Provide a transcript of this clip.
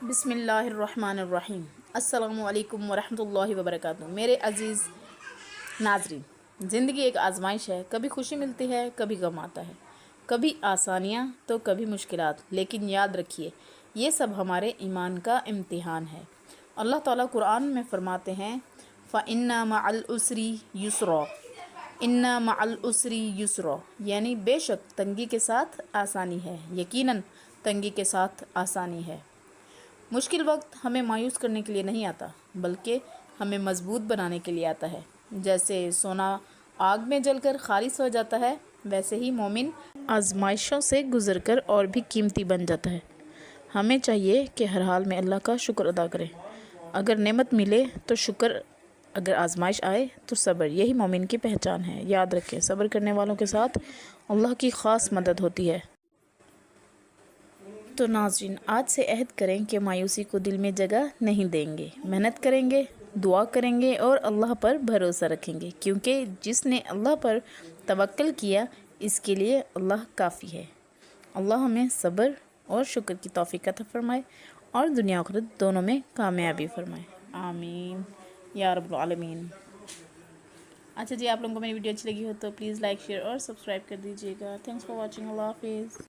بسم اللہ الرحمن الرحیم۔ السلام علیکم ورحمۃ اللہ وبرکاتہ۔ میرے عزیز ناظرین، زندگی ایک آزمائش ہے، کبھی خوشی ملتی ہے، کبھی غم آتا ہے، کبھی آسانیاں تو کبھی مشکلات، لیکن یاد رکھیے یہ سب ہمارے ایمان کا امتحان ہے۔ اللہ تعالیٰ قرآن میں فرماتے ہیں فَإِنَّ مَعَ الْعُسْرِ يُسْرًا، اِنَّ مَعَ الْعُسْرِ يُسْرًا، یعنی بے شک تنگی کے ساتھ آسانی ہے، یقیناً تنگی کے ساتھ آسانی ہے۔ مشکل وقت ہمیں مایوس کرنے کے لیے نہیں آتا، بلکہ ہمیں مضبوط بنانے کے لیے آتا ہے۔ جیسے سونا آگ میں جل کر خالص ہو جاتا ہے، ویسے ہی مومن آزمائشوں سے گزر کر اور بھی قیمتی بن جاتا ہے۔ ہمیں چاہیے کہ ہر حال میں اللہ کا شکر ادا کریں۔ اگر نعمت ملے تو شکر، اگر آزمائش آئے تو صبر، یہی مومن کی پہچان ہے۔ یاد رکھیں، صبر کرنے والوں کے ساتھ اللہ کی خاص مدد ہوتی ہے۔ تو ناظرین، آج سے عہد کریں کہ مایوسی کو دل میں جگہ نہیں دیں گے، محنت کریں گے، دعا کریں گے اور اللہ پر بھروسہ رکھیں گے، کیونکہ جس نے اللہ پر توکل کیا اس کے لیے اللہ کافی ہے۔ اللہ ہمیں صبر اور شکر کی توفیق عطا فرمائے اور دنیا آخرت دونوں میں کامیابی فرمائے، آمین یا رب العالمین۔ اچھا جی، آپ لوگوں کو میری ویڈیو اچھی لگی ہو تو پلیز لائک، شیئر اور سبسکرائب کر دیجیے گا۔ تھینکس فار واچنگ، اللہ حافظ۔